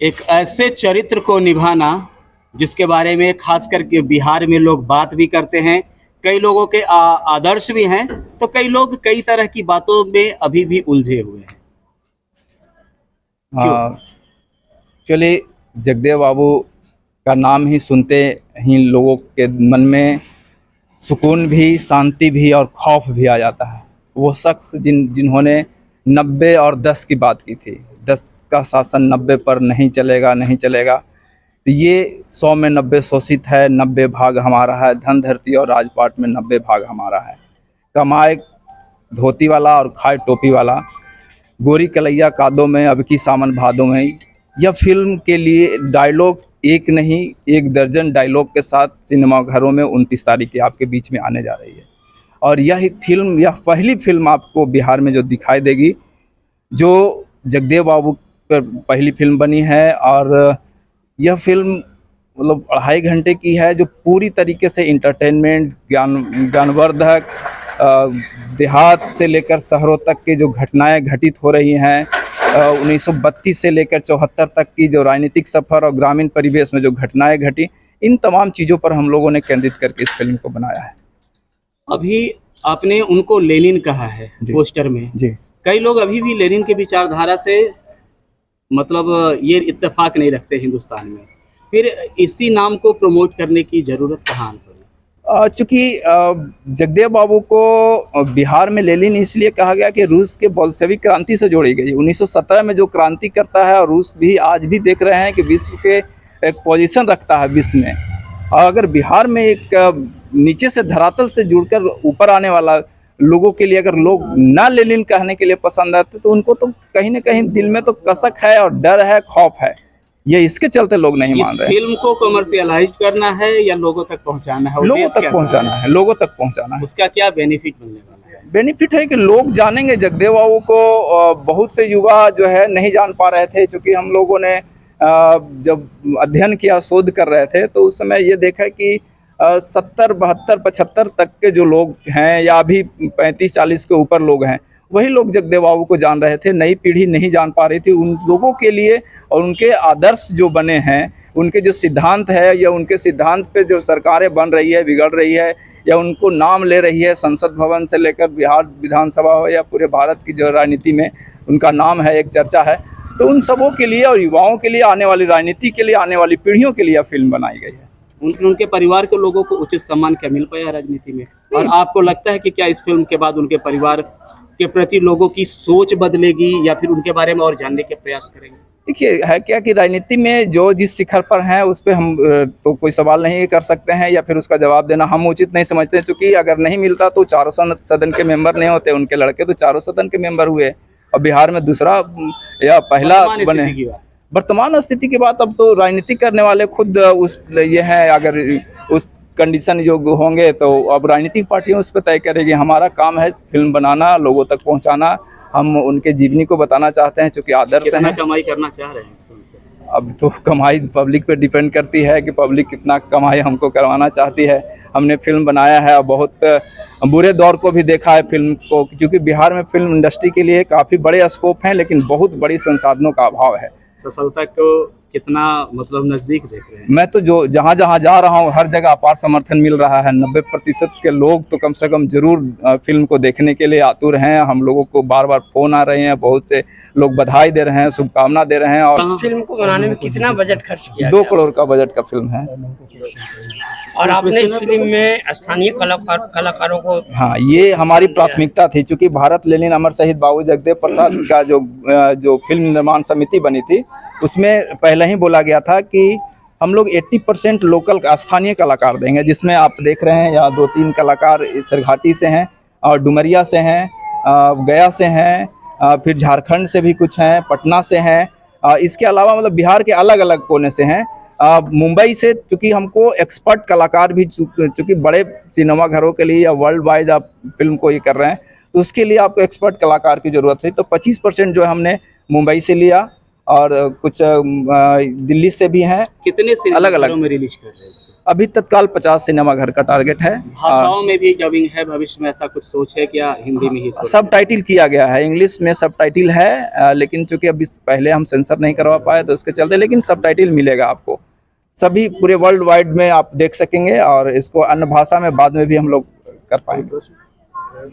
एक ऐसे चरित्र को निभाना जिसके बारे में खास करके बिहार में लोग बात भी करते हैं, कई लोगों के आदर्श भी हैं, तो कई लोग कई तरह की बातों में अभी भी उलझे हुए हैं। हाँ, चलिए, जगदेव बाबू का नाम ही सुनते ही लोगों के मन में सुकून भी, शांति भी और खौफ भी आ जाता है। वो शख्स जिन्होंने 90 और 10 की बात की थी, 10 का शासन 90 पर नहीं चलेगा, नहीं चलेगा। तो ये 100 में 90 शोषित है, 90 भाग हमारा है, धन धरती और राजपाट में 90 भाग हमारा है। कमाए धोती वाला और खाए टोपी वाला, गोरी कलैया कादों में, अब की सावन भादों में। यह फिल्म के लिए डायलॉग एक नहीं, एक दर्जन डायलॉग के साथ सिनेमाघरों में 29 तारीख की आपके बीच में आने जा रही है। और यह फिल्म, यह पहली फिल्म आपको बिहार में जो दिखाई देगी, जो जगदेव बाबू पर पहली फिल्म बनी है। और यह फिल्म मतलब 2.5 घंटे की है, जो पूरी तरीके से इंटरटेनमेंट, ज्ञानवर्धक, देहात से लेकर शहरों तक की जो घटनाएं घटित हो रही हैं, 1932 से लेकर 74 तक की जो राजनीतिक सफ़र और ग्रामीण परिवेश में जो घटनाएं घटी, इन तमाम चीज़ों पर हम लोगों ने केंद्रित करके इस फिल्म को बनाया है। अभी आपने उनको लेनिन कहा है पोस्टर में जी। कई लोग अभी भी लेनिन के विचारधारा से मतलब ये इत्तेफाक नहीं रखते हिंदुस्तान में, फिर इसी नाम को प्रमोट करने की जरूरत कहाँ पड़ी? चूँकि जगदेव बाबू को बिहार में लेनिन इसलिए कहा गया कि रूस के बोल्शेविक क्रांति से जोड़ी गई। 1917 में जो क्रांति करता है, और रूस भी आज भी देख रहे हैं कि विश्व के एक पोजीशन रखता है विश्व में। और अगर बिहार में एक नीचे से धरातल से जुड़कर ऊपर आने वाला लोगों के लिए अगर लोग ना लेनिन कहने के लिए पसंद आते, तो उनको तो कहीं ना कहीं दिल में तो कसक है और डर है, खौफ है। ये इसके चलते लोग नहीं मान रहे। फिल्म को कमर्शियलाइज करना है या लोगों तक पहुंचाना है? लोगों तक पहुंचाना है, लोगों तक पहुंचाना है। उसका क्या बेनिफिट मिलने वाला है? बेनिफिट है कि लोग जानेंगे जगदेव बाबू को। बहुत से युवा जो है नहीं जान पा रहे थे, क्योंकि हम लोगों ने जब अध्ययन किया, शोध कर रहे थे, तो उस समय ये देखा कि 70, 72, 75 तक के जो लोग हैं, या अभी 35-40 के ऊपर लोग हैं, वही लोग जगदेव बाबू को जान रहे थे। नई पीढ़ी नहीं जान पा रही थी। उन लोगों के लिए और उनके आदर्श जो बने हैं, उनके जो सिद्धांत है, या उनके सिद्धांत पे जो सरकारें बन रही है, बिगड़ रही है, या उनको नाम ले रही है, संसद भवन से लेकर बिहार विधानसभा हो या पूरे भारत की जो राजनीति में उनका नाम है, एक चर्चा है, तो उन सबों के लिए और युवाओं के लिए, आने वाली राजनीति के लिए, आने वाली पीढ़ियों के लिए फिल्म बनाई गई है। उनके परिवार के लोगों को उचित सम्मान क्या मिल पाया राजनीति में? और आपको लगता है कि क्या इस फिल्म के बाद उनके परिवार के प्रति लोगों की सोच बदलेगी, या फिर उनके बारे में और जानने के प्रयास करेंगे? देखिए, है क्या कि राजनीति में जो जिस शिखर पर हैं, उस पर हम तो कोई सवाल नहीं कर सकते हैं, या फिर उसका जवाब देना हम उचित नहीं समझते, क्योंकि अगर नहीं मिलता तो चारों सदन के मेंबर नहीं होते। उनके लड़के तो चारों सदन के मेंबर हुए, और बिहार में दूसरा या पहला बने। वर्तमान स्थिति की बात, अब तो राजनीति करने वाले खुद उस ये हैं, अगर उस कंडीशन योग्य होंगे तो अब राजनीतिक पार्टियां उस पर तय करेगी। हमारा काम है फिल्म बनाना, लोगों तक पहुंचाना। हम उनके जीवनी को बताना चाहते हैं, क्योंकि आदर्श कितना हैं। कमाई करना चाह रहे हैं इस फिल्म से? अब तो कमाई पब्लिक पे डिपेंड करती है कि पब्लिक कितना कमाई हमको करवाना चाहती है। हमने फिल्म बनाया है और बहुत बुरे दौर को भी देखा है फिल्म को, क्योंकि बिहार में फिल्म इंडस्ट्री के लिए काफ़ी बड़े स्कोप हैं, लेकिन बहुत बड़ी संसाधनों का अभाव है। सफलता को कितना मतलब नजदीक देख रहे हैं? मैं तो जो जहाँ जा रहा हूँ, हर जगह अपार समर्थन मिल रहा है। 90% के लोग तो कम से कम जरूर फिल्म को देखने के लिए आतुर हैं। हम लोगों को बार बार फोन आ रहे हैं, बहुत से लोग बधाई दे रहे हैं, शुभकामना दे रहे हैं। और फिल्म को बनाने में कितना बजट खर्च किया? 2 करोड़ का बजट का फिल्म है। और आपने इस फिल्म में स्थानीय कलाकारों को? हाँ, ये हमारी प्राथमिकता थी, क्योंकि भारत लेनिन अमर शहीद बाबू जगदेव प्रसाद का जो फिल्म निर्माण समिति बनी थी, उसमें पहले ही बोला गया था कि हम लोग 80% लोकल स्थानीय कलाकार देंगे, जिसमें आप देख रहे हैं यहाँ 2-3 कलाकार सरघाटी से हैं, और डुमरिया से हैं, गया से हैं, फिर झारखंड से भी कुछ हैं, पटना से हैं। इसके अलावा मतलब बिहार के अलग अलग कोने से हैं। मुंबई से, चूँकि हमको एक्सपर्ट कलाकार भी, चूँकि बड़े सिनेमा घरों के लिए या वर्ल्ड वाइड आप फिल्म को ये कर रहे हैं, तो उसके लिए आपको एक्सपर्ट कलाकार की ज़रूरत थी। तो 25% जो है हमने मुंबई से लिया, और कुछ दिल्ली से भी हैं। कितने अलग अलग में रिलीज कर रहे हैं इसको? अभी तत्काल 50 सिनेमाघर का टारगेट है। भाषाओं में भी डबिंग है भविष्य में, ऐसा कुछ सोच है क्या? हिंदी में ही सब टाइटिल किया गया है, इंग्लिश में सब टाइटिल है, लेकिन चूंकि अभी पहले हम सेंसर नहीं करवा पाए तो उसके चलते, लेकिन सब टाइटिल मिलेगा आपको, सभी पूरे वर्ल्ड वाइड में आप देख सकेंगे, और इसको अन्य भाषा में बाद में भी हम लोग कर पाएंगे।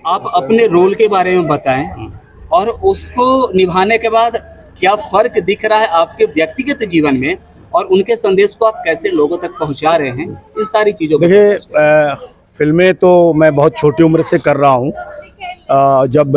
आप अपने रोल के बारे में बताएं और उसको निभाने के बाद क्या फर्क दिख रहा है आपके व्यक्तिगत जीवन में, और उनके संदेश को आप कैसे लोगों तक पहुंचा रहे हैं, इन सारी चीज़ों को। देखिए, फिल्में तो मैं बहुत छोटी उम्र से कर रहा हूँ। जब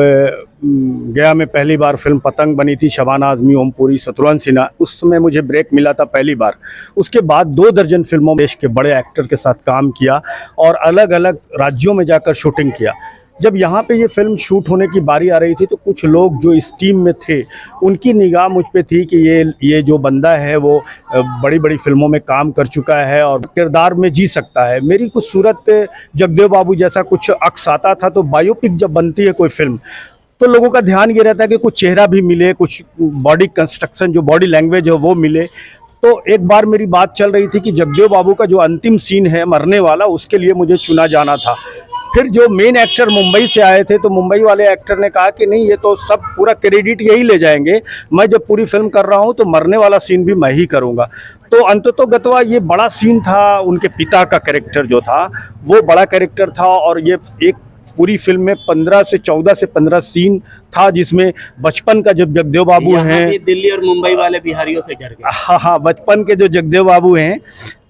गया में पहली बार फिल्म पतंग बनी थी, शबाना आज़मी, ओमपुरी, शत्रुघ्न सिन्हा, उस समय मुझे ब्रेक मिला था पहली बार। उसके बाद 2 दर्जन फिल्मों में देश के बड़े एक्टर के साथ काम किया और अलग अलग राज्यों में जाकर शूटिंग किया। जब यहाँ पे ये फिल्म शूट होने की बारी आ रही थी तो कुछ लोग जो इस टीम में थे उनकी निगाह मुझ पे थी कि ये जो बंदा है वो बड़ी बड़ी फिल्मों में काम कर चुका है और किरदार में जी सकता है। मेरी कुछ सूरत जगदेव बाबू जैसा कुछ अक्स आता था। तो बायोपिक जब बनती है कोई फिल्म तो लोगों का ध्यान ये रहता है कि कुछ चेहरा भी मिले, कुछ बॉडी कंस्ट्रक्शन, जो बॉडी लैंग्वेज है वो मिले। तो एक बार मेरी बात चल रही थी कि जगदेव बाबू का जो अंतिम सीन है मरने वाला, उसके लिए मुझे चुना जाना था। फिर जो मेन एक्टर मुंबई से आए थे तो मुंबई वाले एक्टर ने कहा कि नहीं, ये तो सब पूरा क्रेडिट यही ले जाएंगे, मैं जब पूरी फिल्म कर रहा हूँ तो मरने वाला सीन भी मैं ही करूँगा। तो अंततोगत्वा ये बड़ा सीन था, उनके पिता का कैरेक्टर जो था वो बड़ा कैरेक्टर था, और ये एक पूरी फिल्म में 14 से 15 सीन था जिसमें बचपन का जब जगदेव बाबू हैं, दिल्ली और मुंबई वाले बिहारियों से डर गए। हाँ, बचपन के जो जगदेव बाबू हैं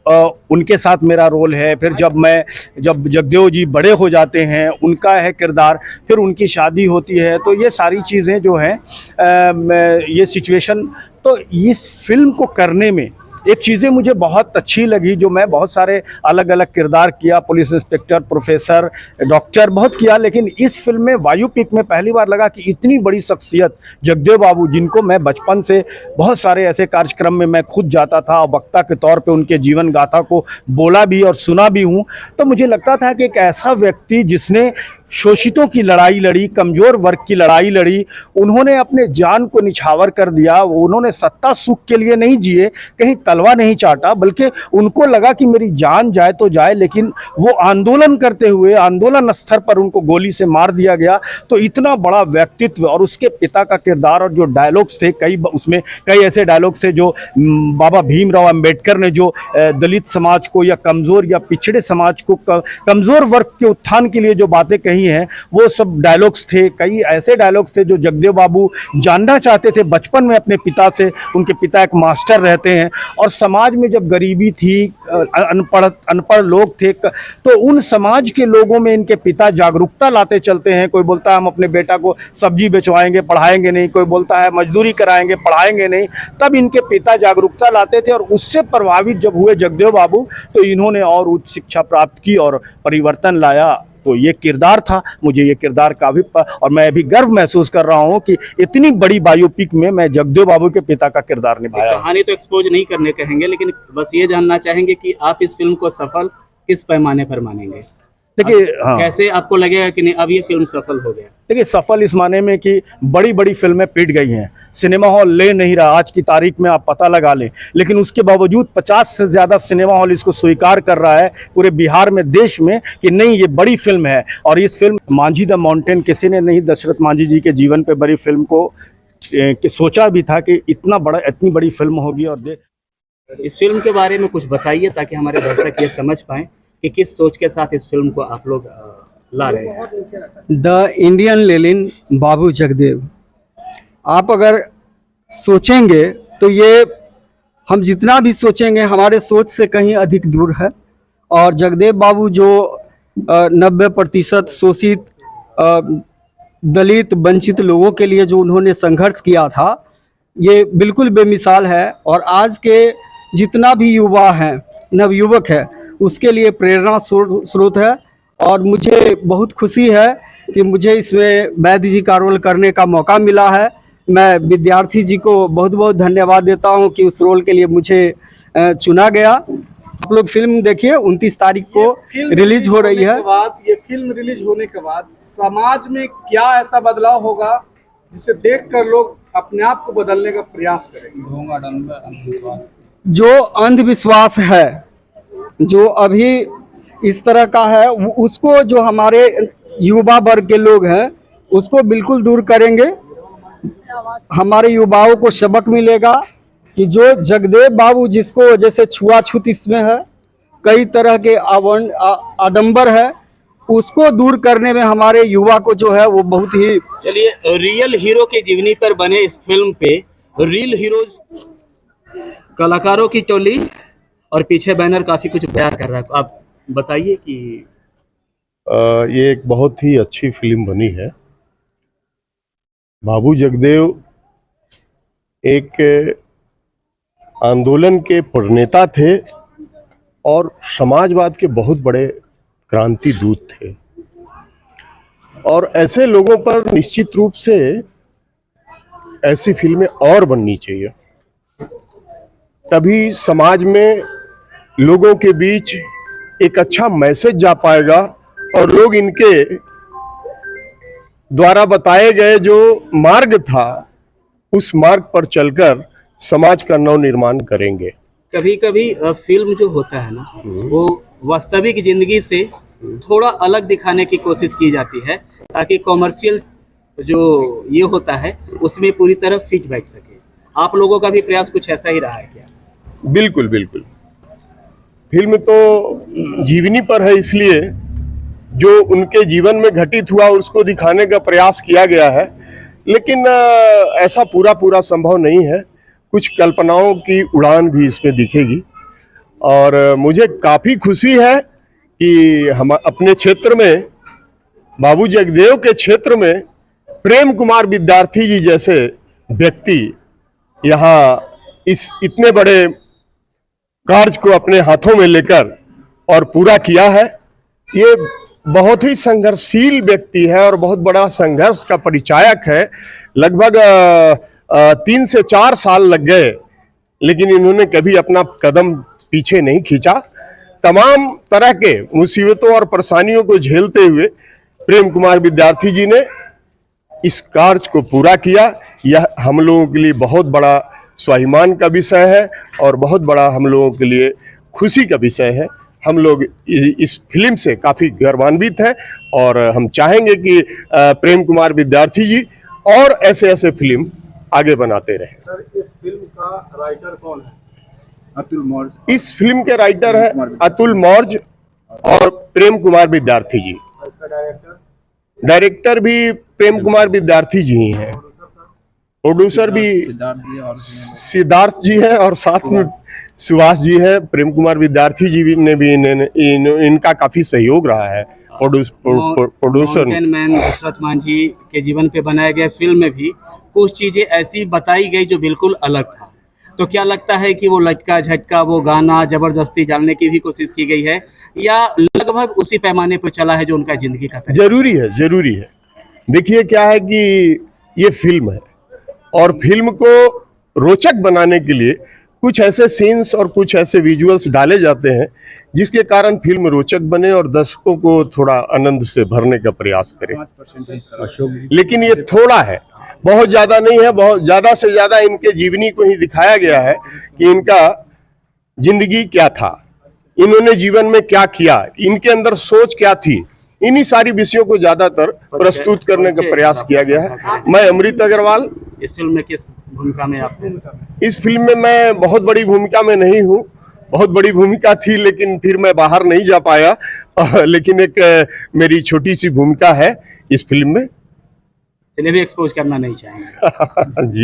उनके साथ मेरा रोल है। फिर जब जगदेव जी बड़े हो जाते हैं उनका है किरदार, फिर उनकी शादी होती है। तो ये सारी चीज़ें जो हैं, ये सिचुएशन, तो इस फिल्म को करने में एक चीज़ें मुझे बहुत अच्छी लगी, जो मैं बहुत सारे अलग अलग किरदार किया, पुलिस इंस्पेक्टर, प्रोफेसर, डॉक्टर, बहुत किया, लेकिन इस फिल्म में बायोपिक में पहली बार लगा कि इतनी बड़ी शख्सियत जगदेव बाबू, जिनको मैं बचपन से बहुत सारे ऐसे कार्यक्रम में मैं खुद जाता था और वक्ता के तौर पे उनके जीवन गाथा को बोला भी और सुना भी हूँ। तो मुझे लगता था कि एक ऐसा व्यक्ति जिसने शोषितों की लड़ाई लड़ी, कमज़ोर वर्ग की लड़ाई लड़ी, उन्होंने अपने जान को निछावर कर दिया। उन्होंने सत्ता सुख के लिए नहीं जिए, कहीं तलवा नहीं चाटा, बल्कि उनको लगा कि मेरी जान जाए तो जाए, लेकिन वो आंदोलन करते हुए आंदोलन स्तर पर उनको गोली से मार दिया गया। तो इतना बड़ा व्यक्तित्व, और उसके पिता का किरदार और जो डायलॉग्स थे, उसमें कई ऐसे डायलॉग्स थे जो बाबा भीमराव अंबेडकर ने जो दलित समाज को या कमज़ोर या पिछड़े समाज को, कमज़ोर वर्ग के उत्थान के लिए जो बातें कही हैं, वो सब डायलॉग्स थे। कई ऐसे डायलॉग्स थे जो जगदेव बाबू जानना चाहते थे बचपन में अपने पिता से। उनके पिता एक मास्टर रहते हैं, और समाज में जब गरीबी थी, अनपढ़ लोग थे, तो उन समाज के लोगों में इनके पिता जागरूकता लाते चलते हैं। कोई बोलता है हम अपने बेटा को सब्जी बेचवाएंगे, पढ़ाएंगे नहीं, कोई बोलता है मजदूरी कराएंगे, पढ़ाएंगे नहीं। तब इनके पिता जागरूकता लाते थे, और उससे प्रभावित जब हुए जगदेव बाबू तो इन्होंने और उच्च शिक्षा प्राप्त की और परिवर्तन लाया। तो ये किरदार था, मुझे ये किरदार का भी, और मैं अभी गर्व महसूस कर रहा हूँ कि इतनी बड़ी बायोपिक में मैं जगदेव बाबू के पिता का किरदार निभाया। कहानी तो एक्सपोज नहीं करने कहेंगे, लेकिन बस ये जानना चाहेंगे कि आप इस फिल्म को सफल किस पैमाने पर मानेंगे? देखिए, हाँ, कैसे आपको लगेगा कि नहीं अब ये फिल्म सफल हो गया? देखिए, सफल इस माने में कि बड़ी बड़ी फिल्में पिट गई हैं, सिनेमा हॉल ले नहीं रहा, आज की तारीख में आप पता लगा लें, लेकिन उसके बावजूद 50 से ज़्यादा सिनेमा हॉल इसको स्वीकार कर रहा है पूरे बिहार में, देश में, कि नहीं ये बड़ी फिल्म है। और इस फिल्म मांझी द माउंटेन, किसी ने नहीं दशरथ मांझी जी के जीवन पे बड़ी फिल्म को सोचा भी था कि इतनी बड़ी फिल्म होगी। और इस फिल्म के बारे में कुछ बताइए ताकि हमारे दर्शक ये समझ पाएँ कि किस सोच के साथ इस फिल्म को आप लोग ला रहे हैं। द इंडियन लेनिन बाबू जगदेव, आप अगर सोचेंगे तो ये हम जितना भी सोचेंगे हमारे सोच से कहीं अधिक दूर है। और जगदेव बाबू जो 90% शोषित, दलित, वंचित लोगों के लिए जो उन्होंने संघर्ष किया था, ये बिल्कुल बेमिसाल है। और आज के जितना भी युवा हैं, नवयुवक है, उसके लिए प्रेरणा स्रोत है। और मुझे बहुत खुशी है कि मुझे इसमें वैद्य जी का रोल करने का मौका मिला है। मैं विद्यार्थी जी को बहुत बहुत धन्यवाद देता हूं कि उस रोल के लिए मुझे चुना गया। आप लोग फिल्म देखिए, 29 तारीख को रिलीज हो रही है। ये फिल्म रिलीज होने के बाद समाज में क्या ऐसा बदलाव होगा जिसे देखकर लोग अपने आप को बदलने का प्रयास करेंगे? जो अंधविश्वास है जो अभी इस तरह का है उसको जो हमारे युवा वर्ग के लोग हैं उसको बिल्कुल दूर करेंगे। हमारे युवाओं को सबक मिलेगा कि जो जगदेव बाबू जिसको जैसे छुआछूत इसमें है, कई तरह के आडंबर है, उसको दूर करने में हमारे युवा को जो है वो बहुत ही। चलिए, रियल हीरो की जीवनी पर बने इस फिल्म पे रियल हीरोज कलाकारों की टोली और पीछे बैनर काफी कुछ बयान कर रहा है। आप बताइए कि ये एक बहुत ही अच्छी फिल्म बनी है। बाबू जगदेव एक आंदोलन के प्रणेता थे और समाजवाद के बहुत बड़े क्रांति दूत थे, और ऐसे लोगों पर निश्चित रूप से ऐसी फिल्में और बननी चाहिए, तभी समाज में लोगों के बीच एक अच्छा मैसेज जा पाएगा और लोग इनके द्वारा बताए गए जो मार्ग था उस मार्ग पर चलकर समाज का नव निर्माण करेंगे। कभी कभी फिल्म जो होता है ना वो वास्तविक जिंदगी से थोड़ा अलग दिखाने की कोशिश की जाती है ताकि कॉमर्शियल जो ये होता है उसमें पूरी तरह फिट बैठ सके। आप लोगों का भी प्रयास कुछ ऐसा ही रहा है क्या? बिल्कुल बिल्कुल। फिल्म तो जीवनी पर है, इसलिए जो उनके जीवन में घटित हुआ उसको दिखाने का प्रयास किया गया है, लेकिन ऐसा पूरा संभव नहीं है। कुछ कल्पनाओं की उड़ान भी इसमें दिखेगी और मुझे काफ़ी खुशी है कि हम अपने क्षेत्र में, बाबू जगदेव के क्षेत्र में, प्रेम कुमार विद्यार्थी जी जैसे व्यक्ति यहाँ इस इतने बड़े कार्य को अपने हाथों में लेकर और पूरा किया है। ये बहुत ही संघर्षशील व्यक्ति है और बहुत बड़ा संघर्ष का परिचायक है। लगभग 3 से 4 साल लग गए, लेकिन इन्होंने कभी अपना कदम पीछे नहीं खींचा। तमाम तरह के मुसीबतों और परेशानियों को झेलते हुए प्रेम कुमार विद्यार्थी जी ने इस कार्य को पूरा किया। यह हम लोगों के लिए बहुत बड़ा स्वाभिमान का विषय है और बहुत बड़ा हम लोगों के लिए खुशी का विषय है। हम लोग इस फिल्म से काफ़ी गर्वान्वित हैं और हम चाहेंगे कि प्रेम कुमार विद्यार्थी जी और ऐसे फिल्म आगे बनाते रहें। सर, इस फिल्म का राइटर कौन है? अतुल मौर्य। इस फिल्म के राइटर हैं अतुल मौर्य और प्रेम कुमार विद्यार्थी जी। इसका डायरेक्टर? डायरेक्टर भी प्रेम कुमार विद्यार्थी जी ही हैं। प्रोड्यूसर भी सिद्धार्थ जी हैं और साथ में सुभाष जी हैं। प्रेम कुमार विद्यार्थी जी ने भी इनका काफी सहयोग रहा है। प्रोड्यूसर मैन दशरथ मांझी के जीवन पे बनाए गए फिल्म में भी कुछ चीजें ऐसी बताई गई जो बिल्कुल अलग था। तो क्या लगता है कि वो लटका झटका वो गाना जबरदस्ती डालने की भी कोशिश की गई है या लगभग उसी पैमाने पर चला है जो उनका जिंदगी का था? जरूरी है। देखिए क्या है कि ये फिल्म है और फिल्म को रोचक बनाने के लिए कुछ ऐसे सीन्स और कुछ ऐसे विजुअल्स डाले जाते हैं जिसके कारण फिल्म रोचक बने और दर्शकों को थोड़ा आनंद से भरने का प्रयास करें। लेकिन ये थोड़ा है, बहुत ज्यादा नहीं है। बहुत ज्यादा से ज्यादा इनके जीवनी को ही दिखाया गया है कि इनका जिंदगी क्या था, इन्होंने जीवन में क्या किया, इनके अंदर सोच क्या थी, इन्हीं सारी विषयों को ज्यादातर प्रस्तुत करने का प्रयास किया गया है। मैं अमृत अग्रवाल। इस फिल्म में किस भूमिका में आप? इस फिल्म में मैं बहुत बड़ी भूमिका में नहीं हूँ। बहुत बड़ी भूमिका थी लेकिन फिर मैं बाहर नहीं जा पाया, लेकिन एक मेरी छोटी सी भूमिका है इस फिल्म में। चलिए भी एक्सपोज करना नहीं चाहेंगे। जी।